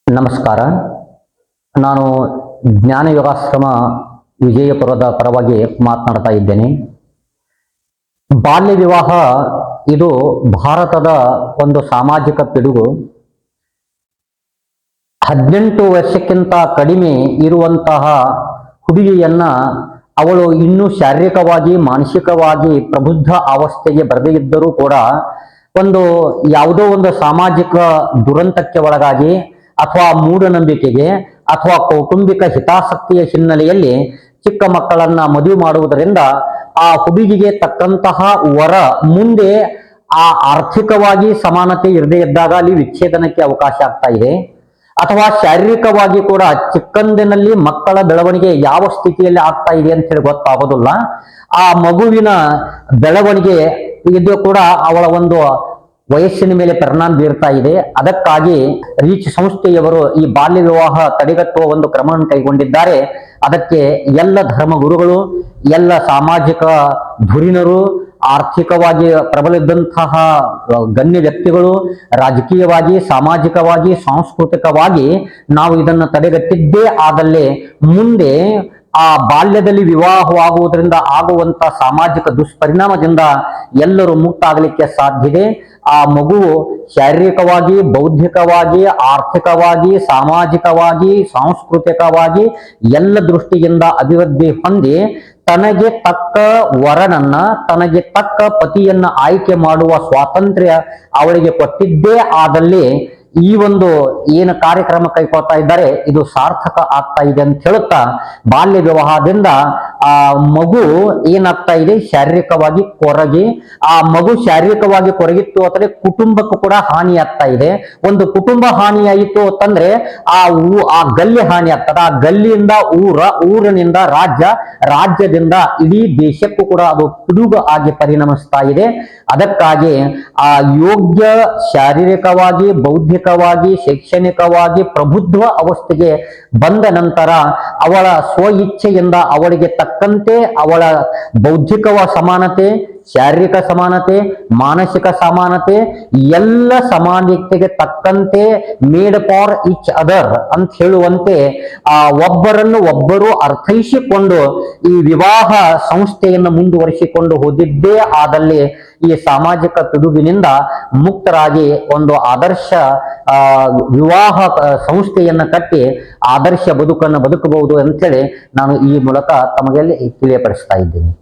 ನಮಸ್ಕಾರ. ನಾನು ಜ್ಞಾನ ಯೋಗಾಶ್ರಮ ವಿಜಯಪುರದ ಪರವಾಗಿ ಮಾತನಾಡ್ತಾ ಇದ್ದೇನೆ. ಬಾಲ್ಯ ವಿವಾಹ ಇದು ಭಾರತದ ಒಂದು ಸಾಮಾಜಿಕ ಪಿಡುಗು. 18 ವರ್ಷಕ್ಕಿಂತ ಕಡಿಮೆ ಇರುವಂತಹ ಹುಡುಗಿಯನ್ನ ಅವಳು ಇನ್ನೂ ಶಾರೀರಿಕವಾಗಿ ಮಾನಸಿಕವಾಗಿ ಪ್ರಬುದ್ಧ ಅವಸ್ಥೆಗೆ ಬರದೇ ಇದ್ದರೂ ಕೂಡ ಯಾವುದೋ ಒಂದು ಸಾಮಾಜಿಕ ದುರಂತಕ್ಕೆ ಒಳಗಾಗಿ ಅಥವಾ ಮೂಢನಂಬಿಕೆಗೆ ಅಥವಾ ಕೌಟುಂಬಿಕ ಹಿತಾಸಕ್ತಿಯ ಹಿನ್ನೆಲೆಯಲ್ಲಿ ಚಿಕ್ಕ ಮಕ್ಕಳನ್ನ ಮದುವೆ ಮಾಡುವುದರಿಂದ ಆ ಹುಡುಗಿಗೆ ತಕ್ಕಂತಹ ವರ ಮುಂದೆ ಆ ಆರ್ಥಿಕವಾಗಿ ಸಮಾನತೆ ಇರದೇ ಇದ್ದಾಗ ಅಲ್ಲಿ ವಿಚ್ಛೇದನಕ್ಕೆ ಅವಕಾಶ ಆಗ್ತಾ ಇದೆ. ಅಥವಾ ಶಾರೀರಿಕವಾಗಿ ಕೂಡ ಚಿಕ್ಕಂದಿನಲ್ಲಿ ಮಕ್ಕಳ ಬೆಳವಣಿಗೆ ಯಾವ ಸ್ಥಿತಿಯಲ್ಲಿ ಆಗ್ತಾ ಇದೆ ಅಂತ ಹೇಳಿ ಗೊತ್ತಾಗೋದಿಲ್ಲ. ಆ ಮಗುವಿನ ಬೆಳವಣಿಗೆ ಇದು ಕೂಡ ಅವಳ ಒಂದು ವಯಸ್ಸಿನ ಮೇಲೆ ಪರಿಣಾಮ ಬೀರ್ತಾ ಇದೆ. ಅದಕ್ಕಾಗಿ ರೀಚ್ ಸಂಸ್ಥೆಯವರು ಈ ಬಾಲ್ಯ ವಿವಾಹ ತಡೆಗಟ್ಟುವ ಒಂದು ಕ್ರಮವನ್ನು ಕೈಗೊಂಡಿದ್ದಾರೆ. ಅದಕ್ಕೆ ಎಲ್ಲ ಧರ್ಮಗುರುಗಳು, ಎಲ್ಲ ಸಾಮಾಜಿಕ ಧುರೀಣರು, ಆರ್ಥಿಕವಾಗಿ ಪ್ರಬಲಿದ್ದಂತಹ ಗಣ್ಯ ವ್ಯಕ್ತಿಗಳು, ರಾಜಕೀಯವಾಗಿ, ಸಾಮಾಜಿಕವಾಗಿ, ಸಾಂಸ್ಕೃತಿಕವಾಗಿ ನಾವು ಇದನ್ನು ತಡೆಗಟ್ಟಿದ್ದೇ ಆದಲ್ಲಿ ಮುಂದೆ ಆ ಬಾಲ್ಯದಲ್ಲಿ ವಿವಾಹವಾಗುವುದರಿಂದ ಆಗುವಂತ ಸಾಮಾಜಿಕ ದುಷ್ಪರಿಣಾಮದಿಂದ ಎಲ್ಲರೂ ಮುಕ್ತ ಆಗಲಿಕ್ಕೆ ಸಾಧ್ಯತೆ. ಆ ಮಗು ಶಾರೀರಿಕವಾಗಿ, ಬೌದ್ಧಿಕವಾಗಿ, ಆರ್ಥಿಕವಾಗಿ, ಸಾಮಾಜಿಕವಾಗಿ, ಸಾಂಸ್ಕೃತಿಕವಾಗಿ ಎಲ್ಲ ದೃಷ್ಟಿಯಿಂದ ಅಭಿವೃದ್ಧಿ ಹೊಂದಿ ತನಗೆ ತಕ್ಕ ವರನನ್ನ, ತನಗೆ ತಕ್ಕ ಪತಿಯನ್ನ ಆಯ್ಕೆ ಮಾಡುವ ಸ್ವಾತಂತ್ರ್ಯ ಅವಳಿಗೆ ಕೊಟ್ಟಿದ್ದೇ ಆದಲ್ಲಿ ಈ ಒಂದು ಏನು ಕಾರ್ಯಕ್ರಮ ಕೈಗೊಳ್ತಾ ಇದ್ದಾರೆ ಇದು ಸಾರ್ಥಕ ಆಗ್ತಾ ಇದೆ ಅಂತ ಹೇಳುತ್ತಾ, ಬಾಲ್ಯ ವಿವಾಹದಿಂದ ಆ ಮಗು ಏನಾಗ್ತಾ ಇದೆ, ಶಾರೀರಿಕವಾಗಿ ಕೊರಗಿ, ಆ ಮಗು ಶಾರೀರಿಕವಾಗಿ ಕೊರಗಿತ್ತು ಅಂತಂದ್ರೆ ಕುಟುಂಬಕ್ಕೂ ಕೂಡ ಹಾನಿ ಆಗ್ತಾ ಇದೆ. ಒಂದು ಕುಟುಂಬ ಹಾನಿಯಾಯಿತು ಅಂತಂದ್ರೆ ಆ ಗಲ್ಲಿ ಹಾನಿ ಆಗ್ತದೆ. ಆ ಗಲ್ಲಿಯಿಂದ ಊರಿನಿಂದ ರಾಜ್ಯ, ರಾಜ್ಯದಿಂದ ಇಡೀ ದೇಶಕ್ಕೂ ಕೂಡ ಅದು ಪಿಡುಗು ಆಗಿ ಪರಿಣಮಿಸ್ತಾ ಇದೆ. ಅದಕ್ಕಾಗಿ ಆ ಯೋಗ್ಯ ಶಾರೀರಿಕವಾಗಿ, ಬೌದ್ಧಿಕವಾಗಿ, ಶೈಕ್ಷಣಿಕವಾಗಿ ಪ್ರಬುದ್ಧ ಅವಸ್ಥೆಗೆ ಬಂದ ನಂತರ ಅವಳ ಸ್ವ ಇಚ್ಛೆಯಿಂದ ಅವಳಿಗೆ ತಕ್ಕಂತೆ ಅವಳ ಬೌದ್ಧಿಕ ಸಮಾನತೆ, ಶಾರೀರಿಕ ಸಮಾನತೆ, ಮಾನಸಿಕ ಸಮಾನತೆ ಎಲ್ಲ ಸಮಾನತೆಗೆ ತಕ್ಕಂತೆ ಮೇಡ್ ಫಾರ್ ಈಚ್ ಅದರ್ ಅಂತ ಹೇಳುವಂತೆ ಒಬ್ಬರನ್ನು ಒಬ್ಬರು ಅರ್ಥೈಸಿಕೊಂಡು ಈ ವಿವಾಹ ಸಂಸ್ಥೆಯನ್ನು ಮುಂದುವರಿಸಿಕೊಂಡು ಹೋದಿದ್ದೇ ಆದಲ್ಲಿ ಈ ಸಾಮಾಜಿಕ ಪಿಡುಗಿನಿಂದ ಮುಕ್ತರಾಗಿ ಒಂದು ಆದರ್ಶ ವಿವಾಹ ಸಂಸ್ಥೆಯನ್ನು ಕಟ್ಟಿ ಆದರ್ಶ ಬದುಕನ್ನು ಬದುಕಬಹುದು ಅಂತೇಳಿ ನಾನು ಈ ಮೂಲಕ ತಮಗೆ ತಿಳಿಯಪಡಿಸ್ತಾ ಇದ್ದೀನಿ.